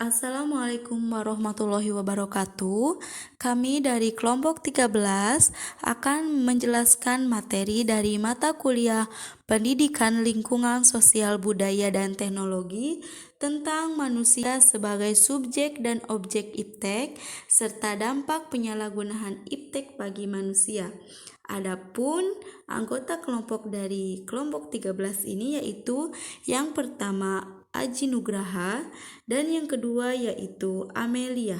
Assalamualaikum warahmatullahi wabarakatuh. Kami dari kelompok 13 akan menjelaskan materi dari mata kuliah Pendidikan Lingkungan Sosial Budaya dan Teknologi tentang manusia sebagai subjek dan objek iptek serta dampak penyalahgunaan iptek bagi manusia. Adapun anggota kelompok dari kelompok 13 ini yaitu yang pertama Aji Nugraha dan yang kedua yaitu Amelia.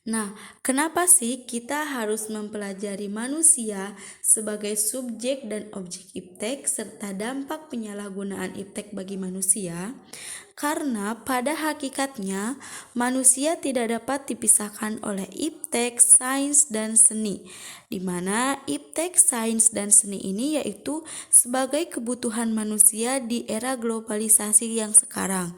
Nah, kenapa sih kita harus mempelajari manusia sebagai subjek dan objek iptek serta dampak penyalahgunaan iptek bagi manusia? Karena pada hakikatnya manusia tidak dapat dipisahkan oleh iptek, sains, dan seni, di mana iptek, sains, dan seni ini yaitu sebagai kebutuhan manusia di era globalisasi yang sekarang.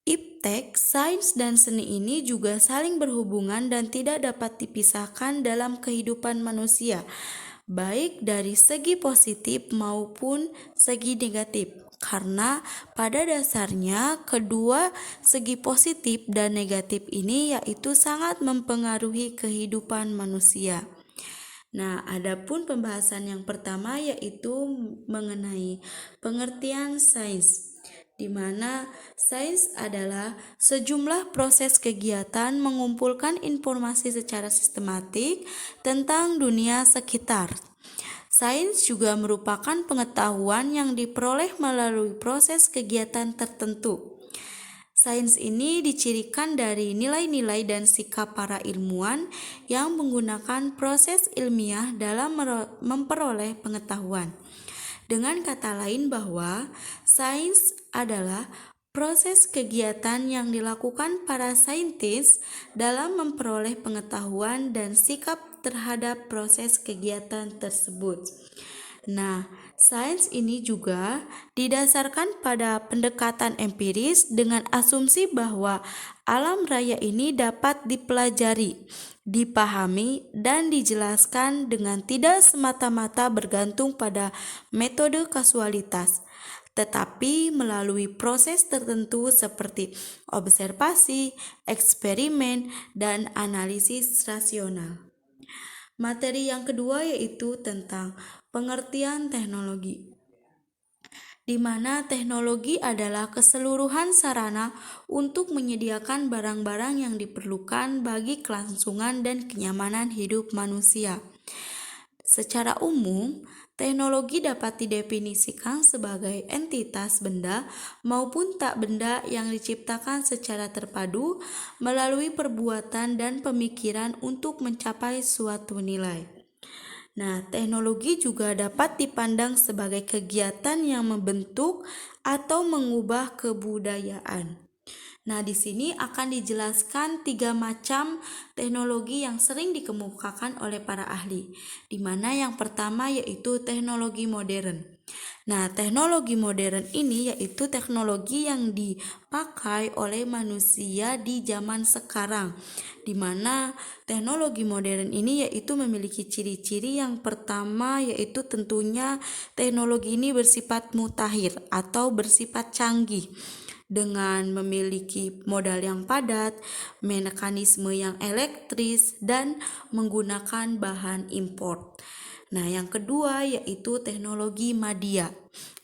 Iptek, sains, dan seni ini juga saling berhubungan dan tidak dapat dipisahkan dalam kehidupan manusia, baik dari segi positif maupun segi negatif. Karena pada dasarnya kedua segi positif dan negatif ini yaitu sangat mempengaruhi kehidupan manusia. Nah, adapun pembahasan yang pertama yaitu mengenai pengertian sains, di mana sains adalah sejumlah proses kegiatan mengumpulkan informasi secara sistematik tentang dunia sekitar. Sains juga merupakan pengetahuan yang diperoleh melalui proses kegiatan tertentu. Sains ini dicirikan dari nilai-nilai dan sikap para ilmuwan yang menggunakan proses ilmiah dalam memperoleh pengetahuan. Dengan kata lain bahwa sains adalah proses kegiatan yang dilakukan para saintis dalam memperoleh pengetahuan dan sikap terhadap proses kegiatan tersebut. Nah, sains ini juga didasarkan pada pendekatan empiris dengan asumsi bahwa alam raya ini dapat dipelajari, dipahami, dan dijelaskan dengan tidak semata-mata bergantung pada metode kasualitas, tetapi melalui proses tertentu seperti observasi, eksperimen, dan analisis rasional. Materi yang kedua yaitu tentang pengertian teknologi, di mana teknologi adalah keseluruhan sarana untuk menyediakan barang-barang yang diperlukan bagi kelangsungan dan kenyamanan hidup manusia. Secara umum, teknologi dapat didefinisikan sebagai entitas benda maupun tak benda yang diciptakan secara terpadu melalui perbuatan dan pemikiran untuk mencapai suatu nilai. Nah, teknologi juga dapat dipandang sebagai kegiatan yang membentuk atau mengubah kebudayaan. Nah, di sini akan dijelaskan 3 macam teknologi yang sering dikemukakan oleh para ahli, di mana yang pertama yaitu teknologi modern. Nah, teknologi modern ini yaitu teknologi yang dipakai oleh manusia di zaman sekarang, di mana teknologi modern ini yaitu memiliki ciri-ciri yang pertama yaitu tentunya teknologi ini bersifat mutakhir atau bersifat canggih, dengan memiliki modal yang padat, mekanisme yang elektris, dan menggunakan bahan impor. Nah, yang kedua yaitu teknologi madya,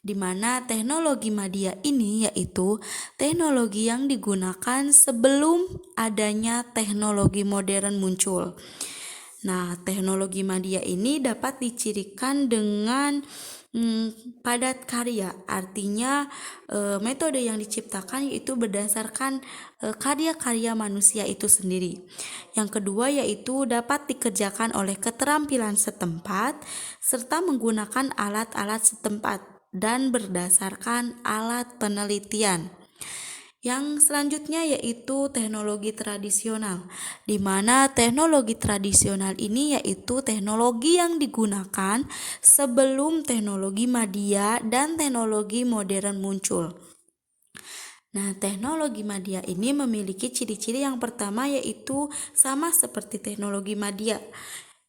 di mana teknologi madya ini yaitu teknologi yang digunakan sebelum adanya teknologi modern muncul. Nah, teknologi madya ini dapat dicirikan dengan padat karya, artinya metode yang diciptakan yaitu berdasarkan karya-karya manusia itu sendiri. Yang kedua yaitu dapat dikerjakan oleh keterampilan setempat serta menggunakan alat-alat setempat dan berdasarkan alat penelitian. Yang selanjutnya yaitu teknologi tradisional, di mana teknologi tradisional ini yaitu teknologi yang digunakan sebelum teknologi madya dan teknologi modern muncul. Nah, teknologi madya ini memiliki ciri-ciri yang pertama yaitu sama seperti teknologi madya.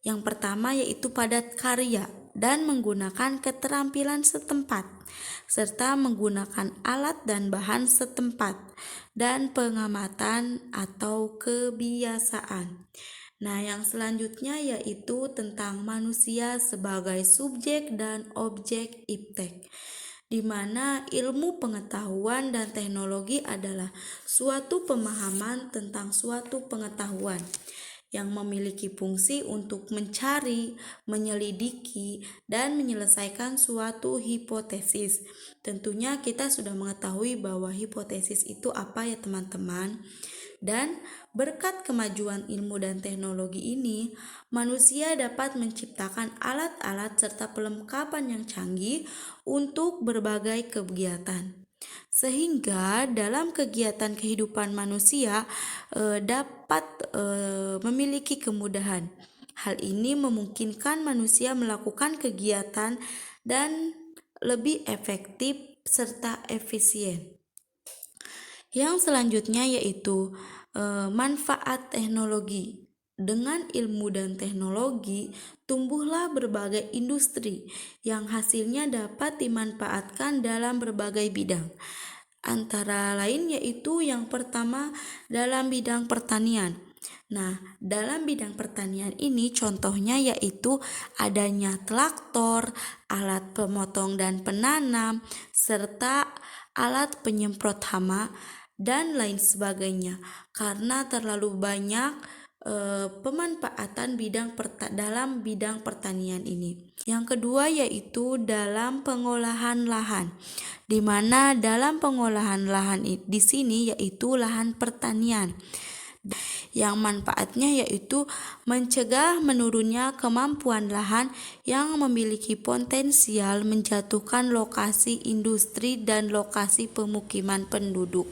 Yang pertama yaitu padat karya, dan menggunakan keterampilan setempat, serta menggunakan alat dan bahan setempat, dan pengamatan atau kebiasaan. Nah, yang selanjutnya yaitu tentang manusia sebagai subjek dan objek iptek, di mana ilmu pengetahuan dan teknologi adalah suatu pemahaman tentang suatu pengetahuan yang memiliki fungsi untuk mencari, menyelidiki, dan menyelesaikan suatu hipotesis. Tentunya kita sudah mengetahui bahwa hipotesis itu apa ya teman-teman. Dan berkat kemajuan ilmu dan teknologi ini, manusia dapat menciptakan alat-alat serta perlengkapan yang canggih untuk berbagai kegiatan. Sehingga dalam kegiatan kehidupan manusia dapat memiliki kemudahan. Hal ini memungkinkan manusia melakukan kegiatan dan lebih efektif serta efisien. Yang selanjutnya yaitu manfaat teknologi. Dengan ilmu dan teknologi, tumbuhlah berbagai industri yang hasilnya dapat dimanfaatkan dalam berbagai bidang. Antara lain yaitu yang pertama dalam bidang pertanian. Nah, dalam bidang pertanian ini contohnya yaitu adanya traktor, alat pemotong dan penanam, serta alat penyemprot hama dan lain sebagainya. Karena terlalu banyak pemanfaatan dalam bidang pertanian ini. Yang kedua yaitu dalam pengolahan lahan, di mana dalam pengolahan lahan di sini yaitu lahan pertanian, yang manfaatnya yaitu mencegah menurunnya kemampuan lahan yang memiliki potensial menjatuhkan lokasi industri dan lokasi pemukiman penduduk.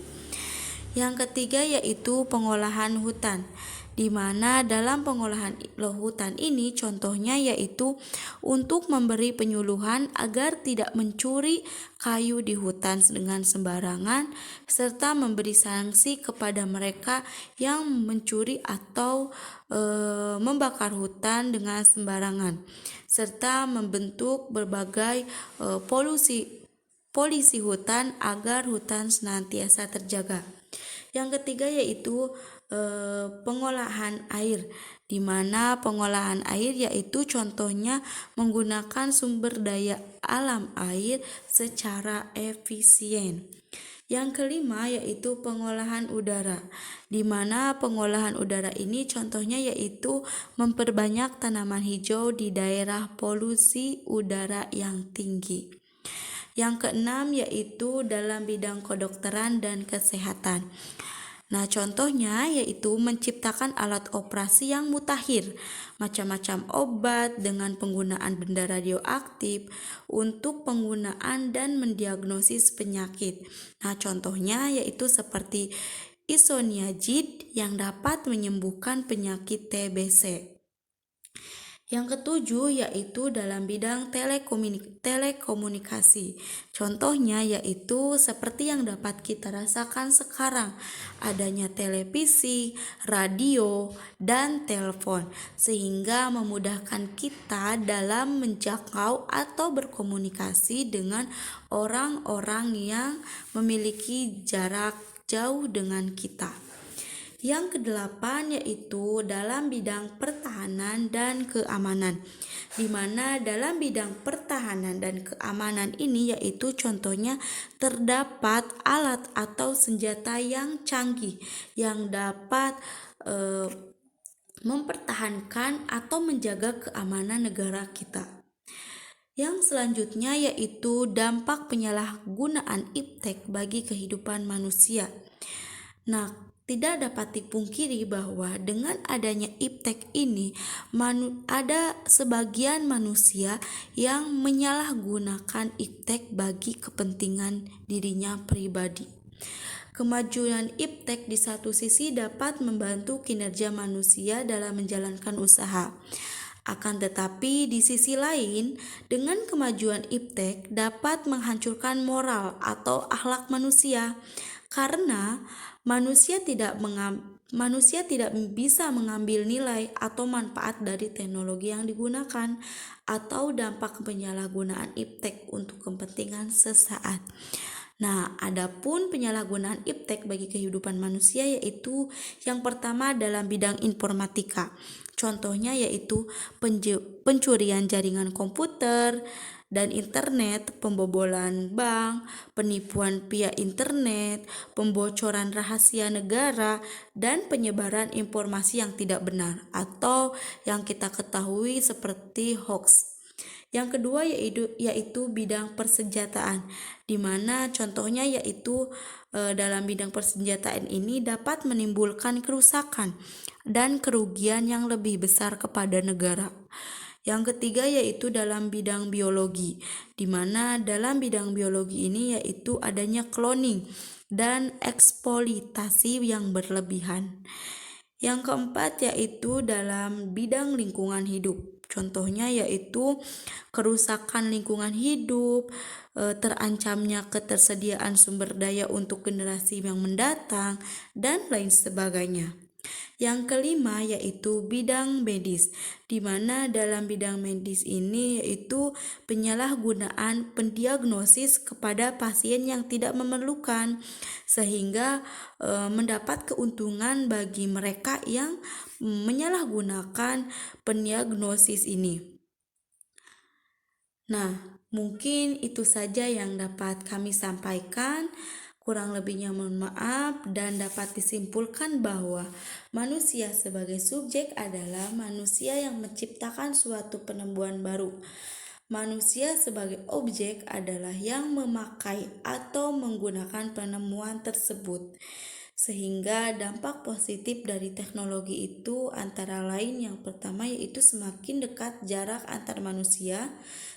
Yang ketiga yaitu pengolahan hutan, di mana dalam pengolahan hutan ini contohnya yaitu untuk memberi penyuluhan agar tidak mencuri kayu di hutan dengan sembarangan, serta memberi sanksi kepada mereka yang mencuri atau membakar hutan dengan sembarangan, serta membentuk berbagai polisi hutan agar hutan senantiasa terjaga. Yang ketiga yaitu pengolahan air, di mana pengolahan air yaitu contohnya menggunakan sumber daya alam air secara efisien. Yang kelima yaitu pengolahan udara, di mana pengolahan udara ini contohnya yaitu memperbanyak tanaman hijau di daerah polusi udara yang tinggi. Yang keenam yaitu dalam bidang kedokteran dan kesehatan. Nah, contohnya yaitu menciptakan alat operasi yang mutakhir, macam-macam obat dengan penggunaan benda radioaktif untuk penggunaan dan mendiagnosis penyakit. Nah, contohnya yaitu seperti isoniazid yang dapat menyembuhkan penyakit TBC. Yang ketujuh yaitu dalam bidang telekomunikasi. Contohnya yaitu seperti yang dapat kita rasakan sekarang, adanya televisi, radio, dan telepon, sehingga memudahkan kita dalam menjangkau atau berkomunikasi dengan orang-orang yang memiliki jarak jauh dengan kita. Yang kedelapan yaitu dalam bidang pertahanan dan keamanan, di mana dalam bidang pertahanan dan keamanan ini yaitu contohnya terdapat alat atau senjata yang canggih yang dapat mempertahankan atau menjaga keamanan negara kita. Yang selanjutnya yaitu dampak penyalahgunaan iptek bagi kehidupan manusia. Nah, tidak dapat dipungkiri bahwa dengan adanya iptek ini ada sebagian manusia yang menyalahgunakan iptek bagi kepentingan dirinya pribadi. Kemajuan iptek di satu sisi dapat membantu kinerja manusia dalam menjalankan usaha. Akan tetapi di sisi lain, dengan kemajuan iptek dapat menghancurkan moral atau akhlak manusia, karena manusia tidak bisa mengambil nilai atau manfaat dari teknologi yang digunakan atau dampak penyalahgunaan iptek untuk kepentingan sesaat. Nah, adapun penyalahgunaan iptek bagi kehidupan manusia yaitu yang pertama dalam bidang informatika. Contohnya yaitu pencurian jaringan komputer dan internet, pembobolan bank, penipuan via internet, pembocoran rahasia negara, dan penyebaran informasi yang tidak benar atau yang kita ketahui seperti hoax. Yang kedua yaitu bidang persenjataan, di mana contohnya yaitu dalam bidang persenjataan ini dapat menimbulkan kerusakan dan kerugian yang lebih besar kepada negara. Yang ketiga yaitu dalam bidang biologi, di mana dalam bidang biologi ini yaitu adanya cloning dan eksploitasi yang berlebihan. Yang keempat yaitu dalam bidang lingkungan hidup. Contohnya yaitu kerusakan lingkungan hidup, terancamnya ketersediaan sumber daya untuk generasi yang mendatang, dan lain sebagainya. Yang kelima yaitu bidang medis, di mana dalam bidang medis ini yaitu penyalahgunaan pendiagnosis kepada pasien yang tidak memerlukan, sehingga mendapat keuntungan bagi mereka yang menyalahgunakan pendiagnosis ini. Nah, mungkin itu saja yang dapat kami sampaikan. Kurang lebihnya mohon maaf, dan dapat disimpulkan bahwa manusia sebagai subjek adalah manusia yang menciptakan suatu penemuan baru. Manusia sebagai objek adalah yang memakai atau menggunakan penemuan tersebut. Sehingga dampak positif dari teknologi itu antara lain yang pertama yaitu semakin dekat jarak antar manusia,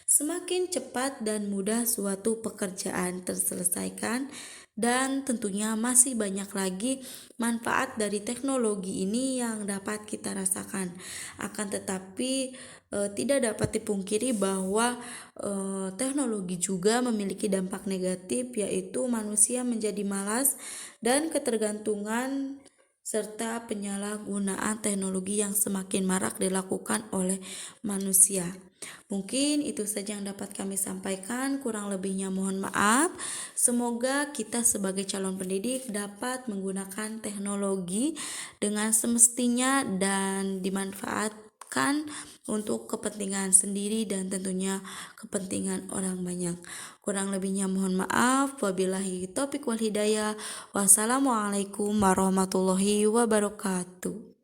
semakin cepat dan mudah suatu pekerjaan terselesaikan, dan tentunya masih banyak lagi manfaat dari teknologi ini yang dapat kita rasakan. Akan tetapi tidak dapat dipungkiri bahwa teknologi juga memiliki dampak negatif, yaitu manusia menjadi malas dan ketergantungan serta penyalahgunaan teknologi yang semakin marak dilakukan oleh manusia. Mungkin itu saja yang dapat kami sampaikan, kurang lebihnya mohon maaf. Semoga kita sebagai calon pendidik dapat menggunakan teknologi dengan semestinya dan dimanfaatkan untuk kepentingan sendiri dan tentunya kepentingan orang banyak. Kurang lebihnya mohon maaf. Wabillahi taufiq wal hidayah. Wassalamualaikum warahmatullahi wabarakatuh.